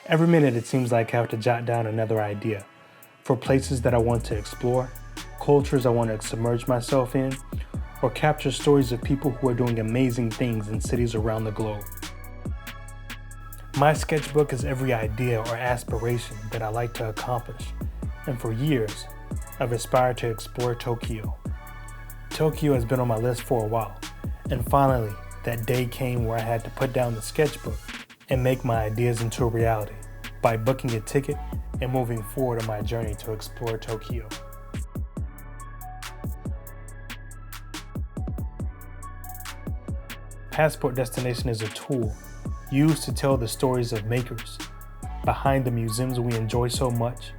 Every minute it seems like I have to jot down another idea for places that I want to explore, cultures I want to submerge myself in, or capture stories of people who are doing amazing things in cities around the globe. My sketchbook is every idea or aspiration that I like to accomplish, and for years, I've aspired to explore Tokyo. Tokyo has been on my list for a while, and finally, that day came where I had to put down the sketchbook and make my ideas into a reality by booking a ticket and moving forward on my journey to explore Tokyo. Passport Destination is a tool used to tell the stories of makers behind the museums we enjoy so much,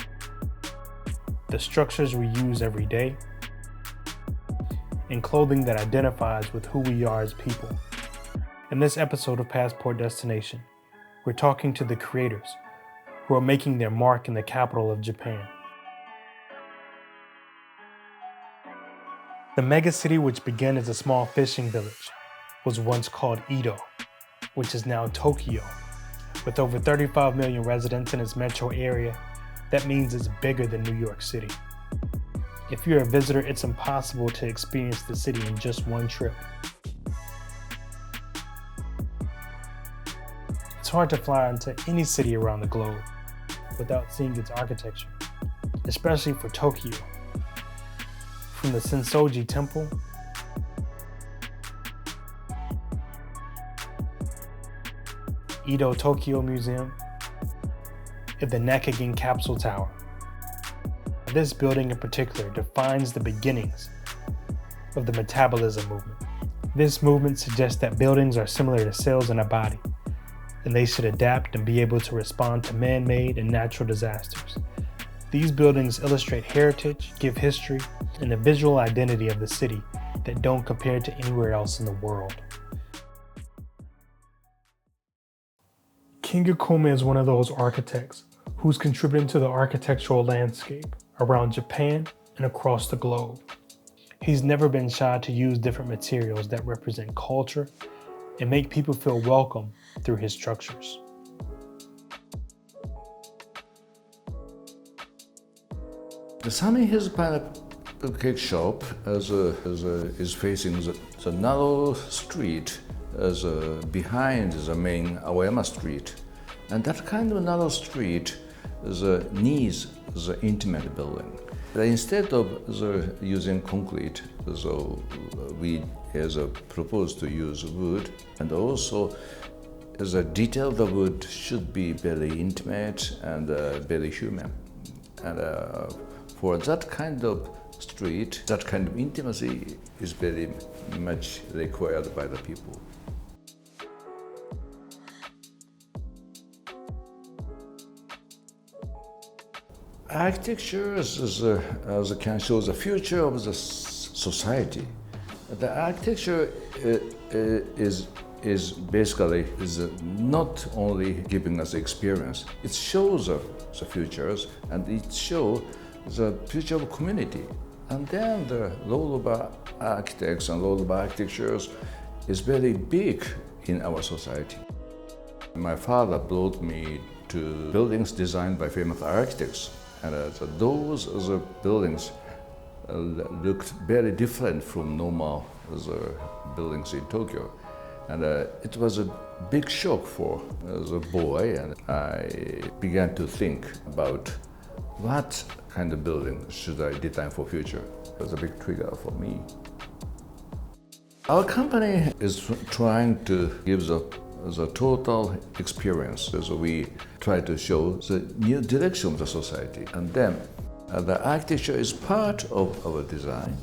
the structures we use every day, and clothing that identifies with who we are as people. In this episode of Passport Destination, we're talking to the creators who are making their mark in the capital of Japan. The megacity, which began as a small fishing village, was once called Edo, which is now Tokyo. With over 35 million residents in its metro area, that means it's bigger than New York City. If you're a visitor, it's impossible to experience the city in just one trip. It's hard to fly into any city around the globe without seeing its architecture, especially for Tokyo. From the Sensoji Temple, Edo Tokyo Museum, and the Nakagin Capsule Tower. This building in particular defines the beginnings of the metabolism movement. This movement suggests that buildings are similar to cells in a body, and they should adapt and be able to respond to man-made and natural disasters. These buildings illustrate heritage, give history, and the visual identity of the city that don't compare to anywhere else in the world. Kengo Kuma is one of those architects who's contributing to the architectural landscape around Japan and across the globe. He's never been shy to use different materials that represent culture and make people feel welcome through his structures. The Sunny Hills Cake Shop is facing the narrow street behind the main Aoyama Street. And that kind of narrow street needs the intimate building. Instead of using concrete, we proposed to use wood, and also the detail of the wood should be very intimate and very human. And for that kind of street, that kind of intimacy is very much required by the people. Architecture can show the future of the society. The architecture is basically not only giving us experience, it shows the futures and it shows the future of community. And then the role of architects and role of architectures is very big in our society. My father brought me to buildings designed by famous architects. And those buildings looked very different from normal buildings in Tokyo. And it was a big shock for the boy, and I began to think about what kind of building should I design for future. It was a big trigger for me. Our company is trying to give the total experience. So we try to show the new direction of the society, and then the architecture is part of our design.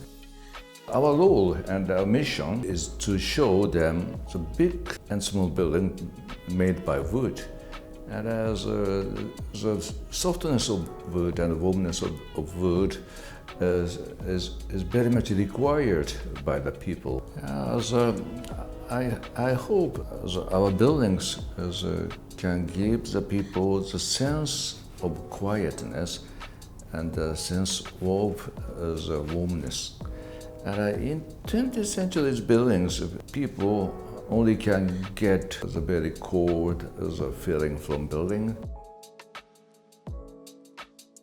Our role and our mission is to show them the big and small building made by wood, and as the softness of wood and the warmness of wood is very much required by the people. I hope our buildings can give the people the sense of quietness and the sense of the warmness. And in 20th century's buildings, people only can get the very cold feeling from building.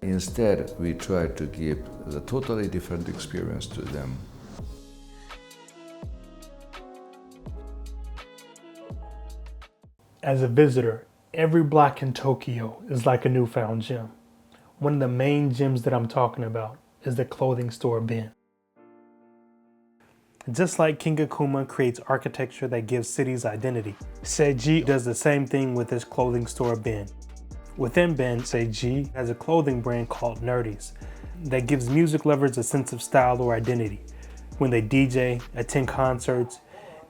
Instead, we try to give a totally different experience to them. As a visitor, every block in Tokyo is like a newfound gem. One of the main gems that I'm talking about is the clothing store bin. Just like Kengo Kuma creates architecture that gives cities identity, Seiji does the same thing with his clothing store bin. Within bin, Seiji has a clothing brand called Nerdies that gives music lovers a sense of style or identity when they DJ, attend concerts,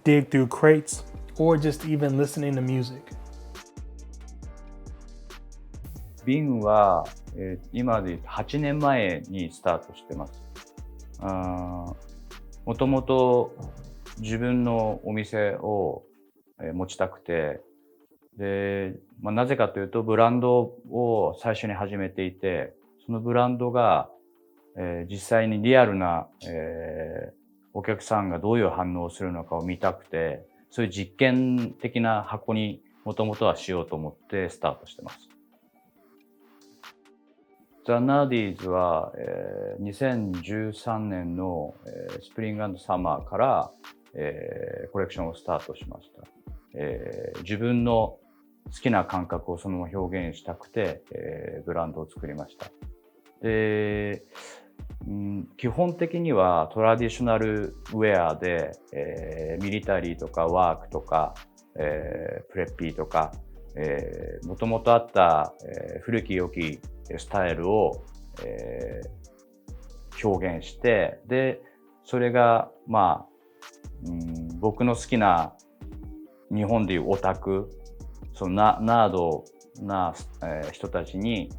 dig through crates, or just even listening to music. 瓶は、今で8年前にスタートしてます。もともと自分のお店を持ちたくて、で、なぜかというとブランドを最初に始めていて、そのブランドが、実際にリアルな、お客さんがどういう反応をするのかを見たくて、そういう実験的な箱にもともとはしようと思ってスタートしてます。The Nerdies は、2013年の、スプリング&サマーから、コレクションをスタートしました。自分の好きな感覚をそのまま表現したくて、ブランドを作りました。で、基本的にはトラディショナルウェアで、ミリタリーとかワークとか、プレッピーとか、もともとあった、古き良きスタイルを、表現して、で、それが、僕の好きな日本でいうオタク、そのナードな、人たちに、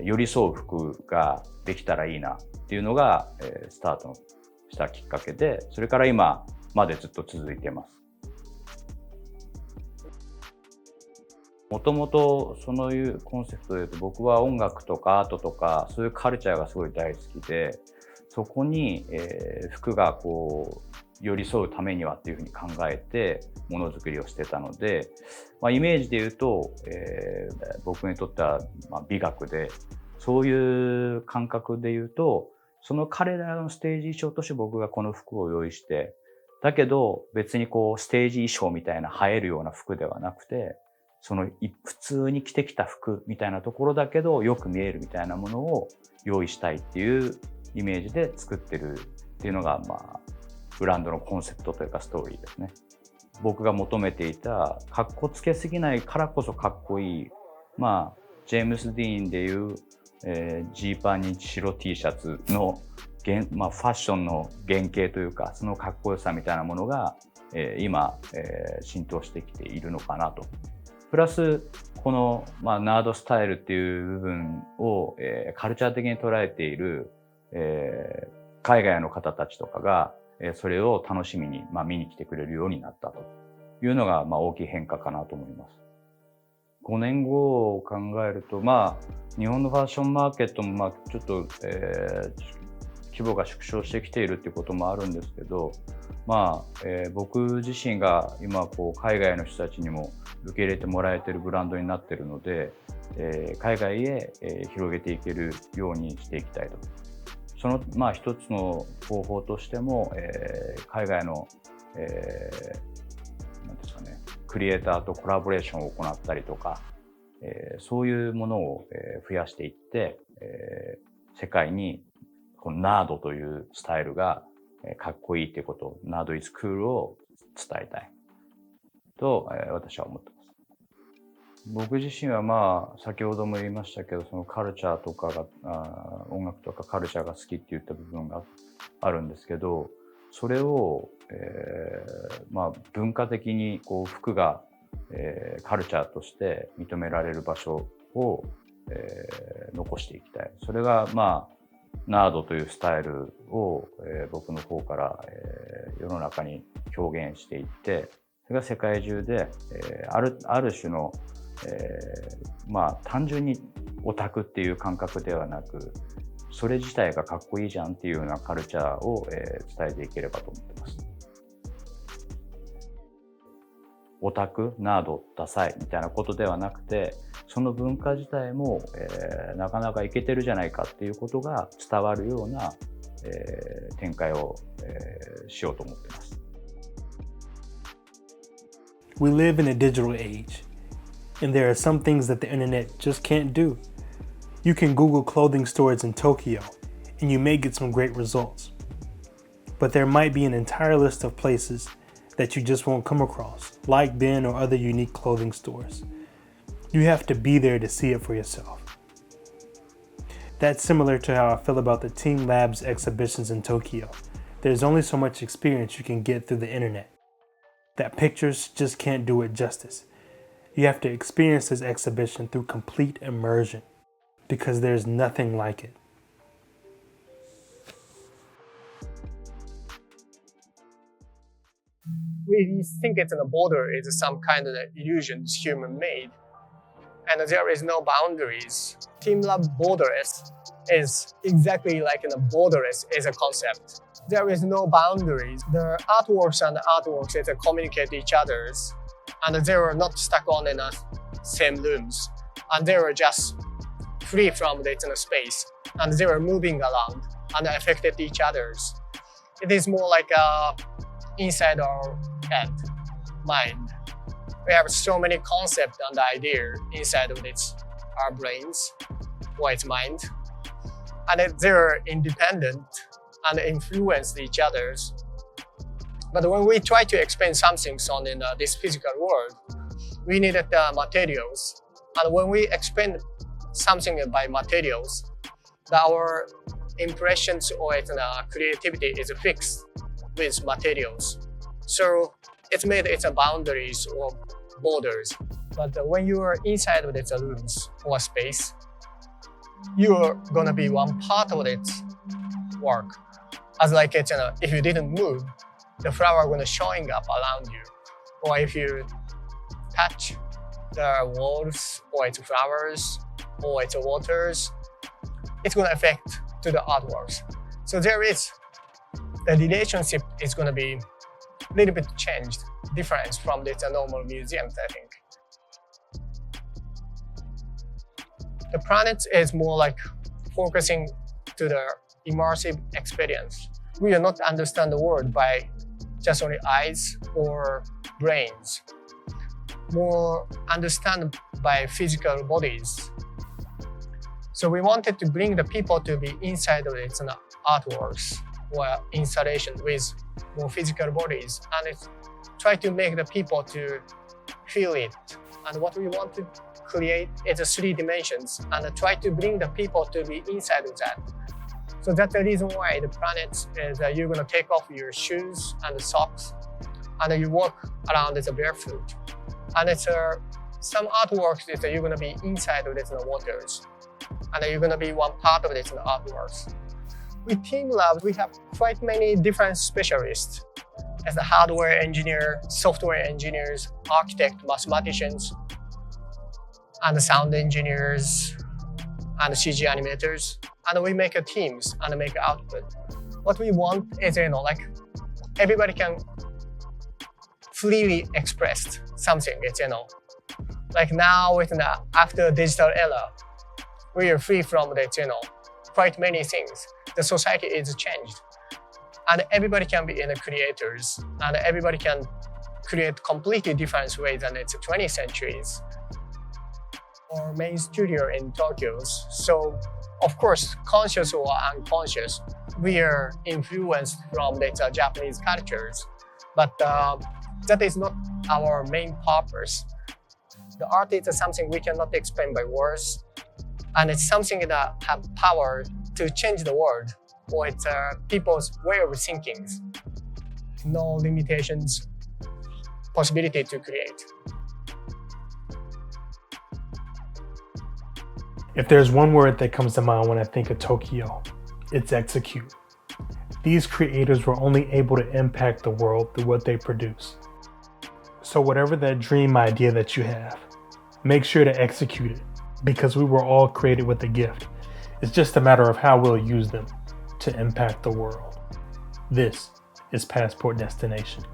寄り添う服ができたらいいなっていうのが、スタートしたきっかけで、それから今までずっと続いています。もともとそういうコンセプトで言うと、僕は音楽とかアートとかそういうカルチャーがすごい大好きで、そこに、服がこう寄り添うためにはっていうふうに考えてものづくりをしてたので、イメージで言うと、僕にとっては、美学で、そういう感覚で言うと、その彼らのステージ衣装として僕がこの服を用意して、だけど別にこうステージ衣装みたいな映えるような服ではなくて、その普通に着てきた服みたいなところだけどよく見えるみたいなものを用意したいっていうイメージで作ってるっていうのが、ブランドのコンセプトというかストーリーですね。僕が求めていた、かっこつけすぎないからこそかっこいい、ジェームス・ディーンでいう、ジーパンに白 T シャツの、ファッションの原型というか、そのかっこよさみたいなものが、今、浸透してきているのかなと。プラス、この、ナードスタイルっていう部分を、カルチャー的に捉えている、海外の方たちとかが、それを楽しみに、見に来てくれるようになったというのが、大きい変化かなと思います。5年後を考えると、日本のファッションマーケットも、ちょっと、規模が縮小してきているっていうこともあるんですけど、僕自身が今こう海外の人たちにも受け入れてもらえているブランドになっているので、海外へ、広げていけるようにしていきたいと。その一つの方法としても、海外の、なんですかね、クリエイターとコラボレーションを行ったりとか、そういうものを、増やしていって、世界にこのナードというスタイルがかっこいいっていうことを、ナードイズクールを伝えたいと、私は思ってます。僕自身は先ほども言いましたけど、そのカルチャーとかが、音楽とかカルチャーが好きって言った部分があるんですけど、それを、文化的にこう服が、カルチャーとして認められる場所を、残していきたい。それがナードというスタイルを、僕の方から、世の中に表現していって、それが世界中で、ある種の、単純にオタクっていう感覚ではなく、それ自体がかっこいいじゃんっていうようなカルチャーを、伝えていければと思ってます。オタク、ナード、ダサいみたいなことではなくて、その文化自体も、なかなかイケてるじゃないかっていうことが伝わるような、展開を、しようと思っています。We live in a digital age, and there are some things that the internet just can't do. You can Google clothing stores in Tokyo, and you may get some great results. But there might be an entire list of places that you just won't come across, like Ben or other unique clothing stores. You have to be there to see it for yourself. That's similar to how I feel about the TeamLabs exhibitions in Tokyo. There's only so much experience you can get through the internet. That pictures just can't do it justice. You have to experience this exhibition through complete immersion, because there's nothing like it. We think it's a border is some kind of illusions human-made, and there is no boundaries. TeamLabs borderless is exactly like a borderless is a concept. There is no boundaries. The artworks and the artworks communicate each others, and they are not stuck on in the same rooms, and they are just free from the space, and they are moving around and affected each others. It is more like inside our head, mind. We have so many concepts and ideas inside of our brains or its mind, and they're independent and influence each other. But when we try to explain something on in this physical world, we needed materials. And when we explain something by materials, our impressions or creativity is fixed with materials. So it's made its boundaries or borders. But when you are inside of its rooms or space, you're gonna be one part of its work. As like if you didn't move, the flower gonna showing up around you. Or if you touch the walls or its flowers or its waters, it's gonna affect to the artworks. So the relationship is gonna be a little bit changed, different from the normal museums, I think. The planets is more like focusing to the immersive experience. We do not understand the world by just only eyes or brains. More understand by physical bodies. So we wanted to bring the people to be inside of its artworks or installation with more physical bodies, and try to make the people to feel it. And what we want to create is 3 dimensions, and try to bring the people to be inside of that. So that's the reason why the planets is you're gonna take off your shoes and socks, and you walk around as a barefoot. And it's some artworks that you're gonna be inside of the waters, and you're gonna be one part of the artworks. With TeamLabs, we have quite many different specialists as the hardware engineer, software engineers, architect, mathematicians, and sound engineers, and CG animators. And we make teams and make output. What we want is, like everybody can freely express something. It's, like now after digital era, we are free from that, quite many things. The society is changed, and everybody can be creators, and everybody can create completely different ways than it's 20th centuries. Our main studio in Tokyo. So, of course, conscious or unconscious, we are influenced from the Japanese cultures, but that is not our main purpose. The art is something we cannot explain by words, and it's something that has power to change the world, or it's people's way of thinking. No limitations, possibility to create. If there's one word that comes to mind when I think of Tokyo, it's execute. These creators were only able to impact the world through what they produce. So whatever that dream idea that you have, make sure to execute it, because we were all created with a gift. It's just a matter of how we'll use them to impact the world. This is Passport Destination.